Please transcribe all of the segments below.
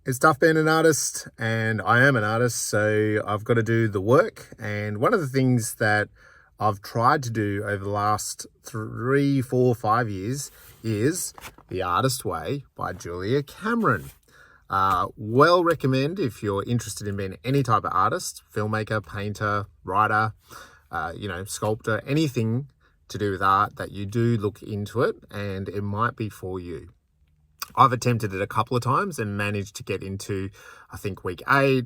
It's tough being an artist, and I am an artist, so I've got to do the work. And one of the things that I've tried to do over the last 3, 4, 5 years is The Artist Way by Julia Cameron. Well recommend if you're interested in being any type of artist, filmmaker, painter, writer, sculptor, anything to do with art, that you do look into it, and it might be for you. I've attempted it a couple of times and managed to get into, I think, week 8,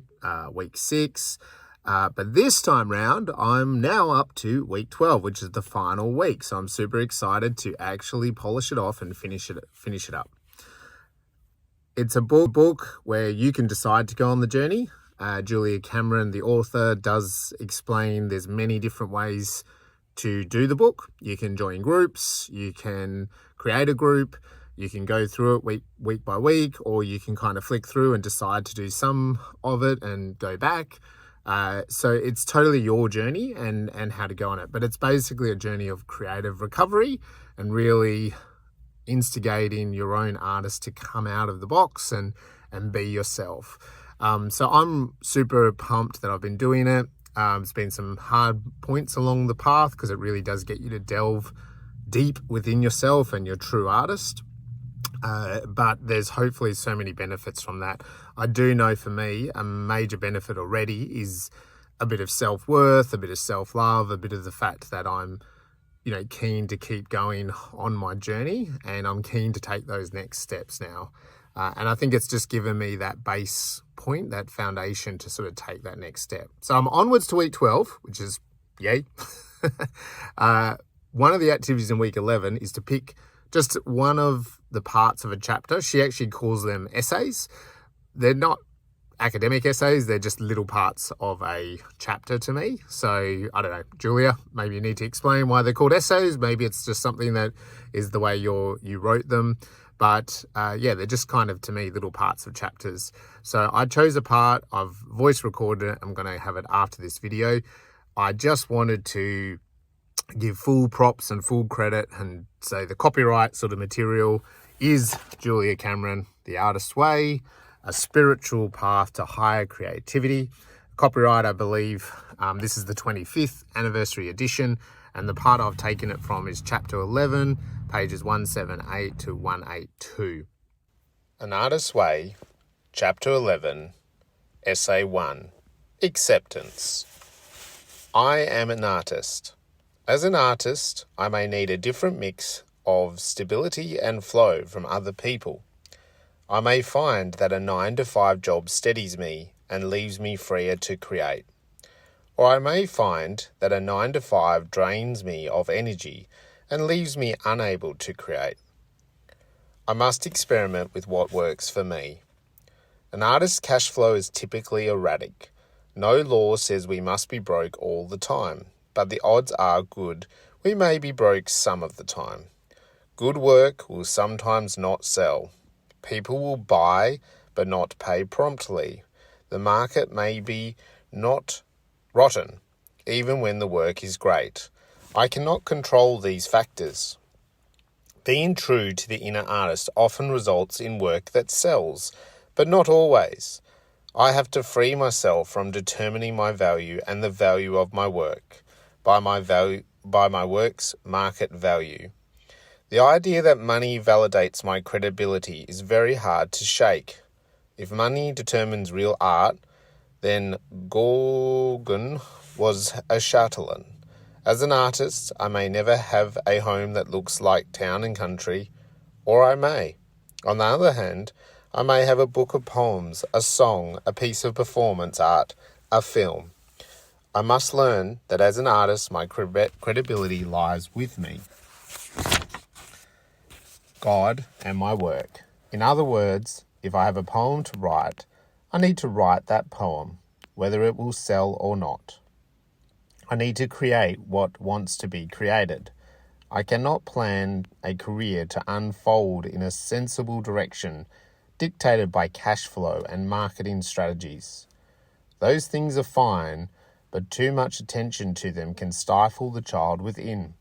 week 6. But this time round, I'm now up to week 12, which is the final week. So I'm super excited to actually polish it off and finish it up. It's a book where you can decide to go on the journey. Julia Cameron, the author, does explain there's many different ways to do the book. You can join groups, you can create a group, you can go through it week by week, or you can kind of flick through and decide to do some of it and go back. So it's totally your journey and how to go on it. But it's basically a journey of creative recovery and really instigating your own artist to come out of the box and be yourself. So I'm super pumped that I've been doing it. It's been some hard points along the path because it really does get you to delve deep within yourself and your true artist. But there's hopefully so many benefits from that. I do know for me, a major benefit already is a bit of self-worth, a bit of self-love, a bit of the fact that I'm, keen to keep going on my journey, and I'm keen to take those next steps now. And I think it's just given me that base point, that foundation to sort of take that next step. So I'm onwards to week 12, which is yay. One of the activities in week 11 is to pick just one of the parts of a chapter. She actually calls them essays. They're not academic essays, they're just little parts of a chapter to me. So I don't know, Julia, maybe you need to explain why they're called essays. Maybe it's just something that is the way you wrote them. But they're just kind of, to me, little parts of chapters. So I chose a part, I've voice recorded it, I'm going to have it after this video. I just wanted to give full props and full credit and say the copyright sort of material is Julia Cameron, The Artist's Way, a spiritual path to higher creativity. Copyright, I believe, this is the 25th anniversary edition, and the part I've taken it from is chapter 11, pages 178 to 182. An Artist's Way, chapter 11, essay 1, acceptance. I am an artist. As an artist, I may need a different mix of stability and flow from other people. I may find that a 9-to-5 job steadies me and leaves me freer to create. Or I may find that a 9-to-5 drains me of energy and leaves me unable to create. I must experiment with what works for me. An artist's cash flow is typically erratic. No law says we must be broke all the time, but the odds are good we may be broke some of the time. Good work will sometimes not sell. People will buy but not pay promptly. The market may be not rotten, even when the work is great. I cannot control these factors. Being true to the inner artist often results in work that sells, but not always. I have to free myself from determining my value and the value of my work by my work's market value. The idea that money validates my credibility is very hard to shake. If money determines real art, then Gauguin was a charlatan. As an artist, I may never have a home that looks like town and country, or I may. On the other hand, I may have a book of poems, a song, a piece of performance art, a film. I must learn that as an artist, my credibility lies with me, God, and my work. In other words, if I have a poem to write, I need to write that poem, whether it will sell or not. I need to create what wants to be created. I cannot plan a career to unfold in a sensible direction dictated by cash flow and marketing strategies. Those things are fine, but too much attention to them can stifle the child within,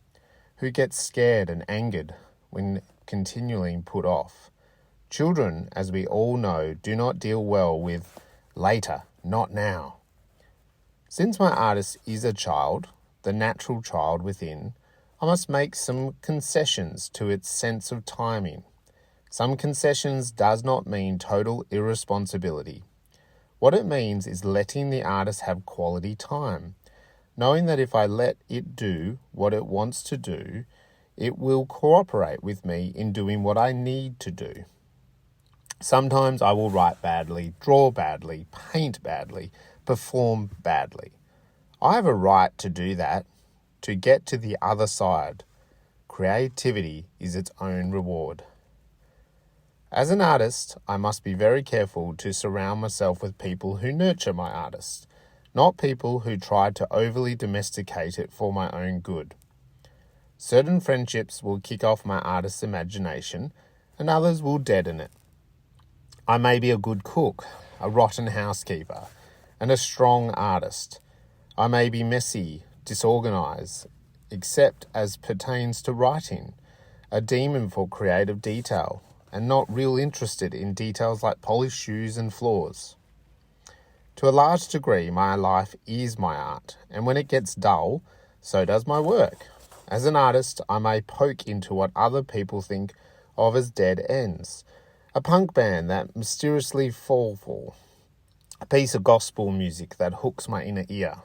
who gets scared and angered when continually put off. Children, as we all know, do not deal well with later, not now. Since my artist is a child, the natural child within, I must make some concessions to its sense of timing. Some concessions does not mean total irresponsibility. What it means is letting the artist have quality time, knowing that if I let it do what it wants to do, it will cooperate with me in doing what I need to do. Sometimes I will write badly, draw badly, paint badly, perform badly. I have a right to do that, to get to the other side. Creativity is its own reward. As an artist, I must be very careful to surround myself with people who nurture my artist, not people who try to overly domesticate it for my own good. Certain friendships will kick off my artist's imagination, and others will deaden it. I may be a good cook, a rotten housekeeper, and a strong artist. I may be messy, disorganized, except as pertains to writing, a demon for creative detail, and not real interested in details like polished shoes and floors. To a large degree, my life is my art, and when it gets dull, so does my work. As an artist, I may poke into what other people think of as dead ends. A punk band that mysteriously fall for. A piece of gospel music that hooks my inner ear.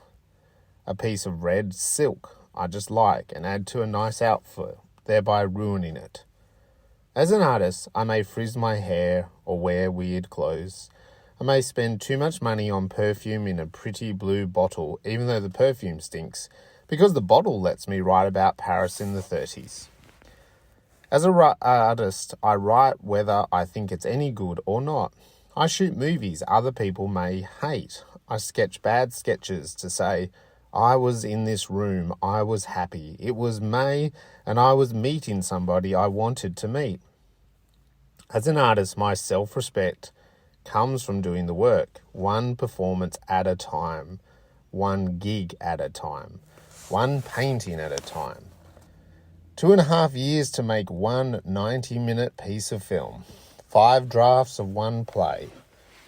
A piece of red silk I just like and add to a nice outfit, thereby ruining it. As an artist, I may frizz my hair or wear weird clothes. I may spend too much money on perfume in a pretty blue bottle, even though the perfume stinks, because the bottle lets me write about Paris in the 30s. As an artist, I write whether I think it's any good or not. I shoot movies other people may hate. I sketch bad sketches to say, I was in this room, I was happy. It was May, and I was meeting somebody I wanted to meet. As an artist, my self-respect comes from doing the work, one performance at a time, one gig at a time, one painting at a time. 2.5 years to make one 90-minute piece of film, 5 drafts of one play,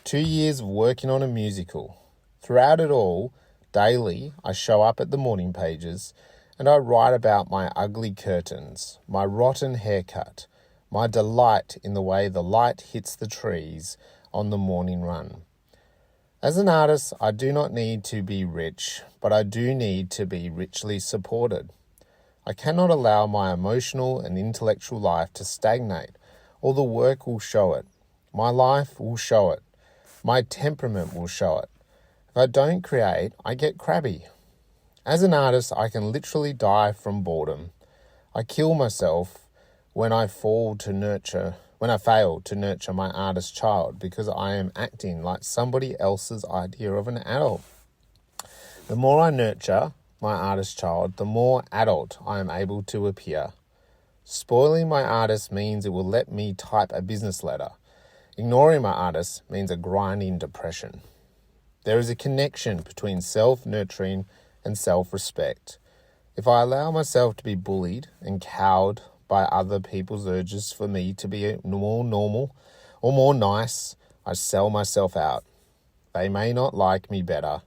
2 years of working on a musical. Throughout it all, daily, I show up at the morning pages and I write about my ugly curtains, my rotten haircut, my delight in the way the light hits the trees on the morning run. As an artist, I do not need to be rich, but I do need to be richly supported. I cannot allow my emotional and intellectual life to stagnate, or the work will show it. My life will show it. My temperament will show it. If I don't create, I get crabby. As an artist, I can literally die from boredom. I kill myself when I fail to nurture my artist child because I am acting like somebody else's idea of an adult. The more I nurture my artist child, the more adult I am able to appear. Spoiling my artist means it will let me type a business letter. Ignoring my artist means a grinding depression. There is a connection between self-nurturing and self-respect. If I allow myself to be bullied and cowed by other people's urges for me to be more normal or more nice, I sell myself out. They may not like me better,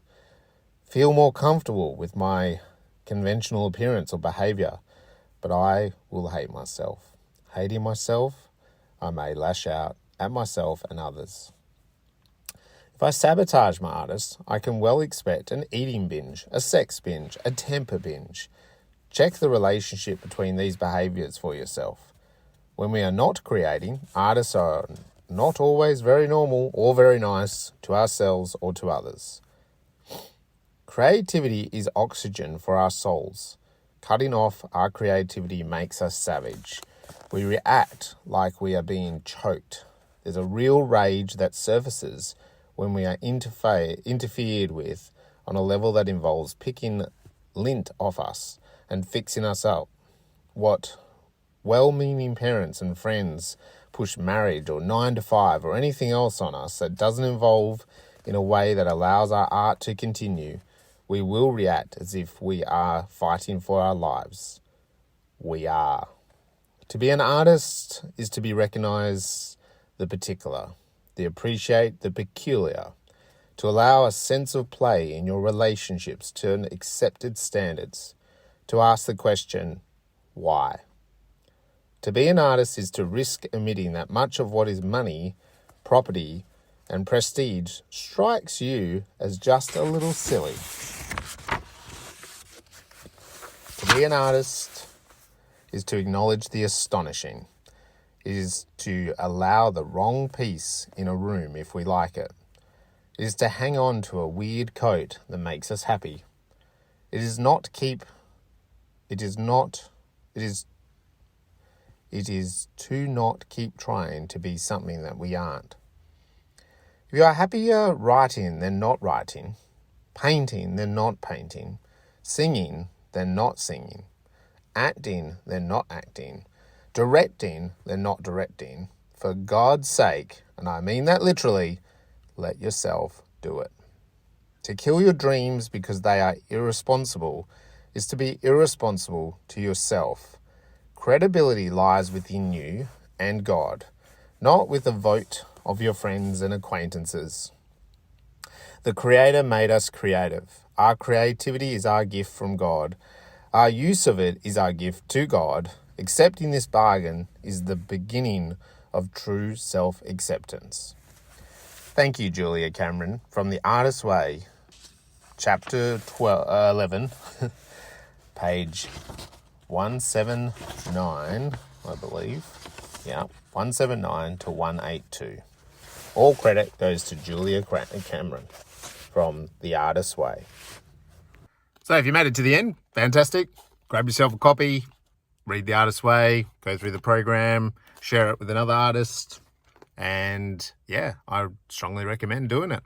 feel more comfortable with my conventional appearance or behavior, but I will hate myself. Hating myself, I may lash out at myself and others. If I sabotage my artist, I can well expect an eating binge, a sex binge, a temper binge. Check the relationship between these behaviors for yourself. When we are not creating, artists are not always very normal or very nice to ourselves or to others. Creativity is oxygen for our souls. Cutting off our creativity makes us savage. We react like we are being choked. There's a real rage that surfaces when we are interfered with on a level that involves picking lint off us and fixing us up. What well-meaning parents and friends push marriage or 9 to 5 or anything else on us that doesn't involve in a way that allows our art to continue, we will react as if we are fighting for our lives. We are. To be an artist is to be recognized the particular, to appreciate the peculiar, to allow a sense of play in your relationships to accepted standards, to ask the question, why? To be an artist is to risk admitting that much of what is money, property, and prestige strikes you as just a little silly. To be an artist is to acknowledge the astonishing, is to allow the wrong piece in a room if we like it. It is to hang on to a weird coat that makes us happy. It is to not keep trying to be something that we aren't. If you are happier writing than not writing, painting than not painting, singing than not singing, acting than not acting, directing than not directing, for God's sake, and I mean that literally, let yourself do it. To kill your dreams because they are irresponsible is to be irresponsible to yourself. Credibility lies within you and God, not with the vote of your friends and acquaintances. The Creator made us creative. Our creativity is our gift from God. Our use of it is our gift to God. Accepting this bargain is the beginning of true self-acceptance. Thank you, Julia Cameron, from The Artist's Way, chapter 11, page 179, I believe. Yeah, 179 to 182. All credit goes to Julia Cameron from The Artist's Way. So if you made it to the end, fantastic. Grab yourself a copy, read The Artist's Way, go through the program, share it with another artist. And yeah, I strongly recommend doing it.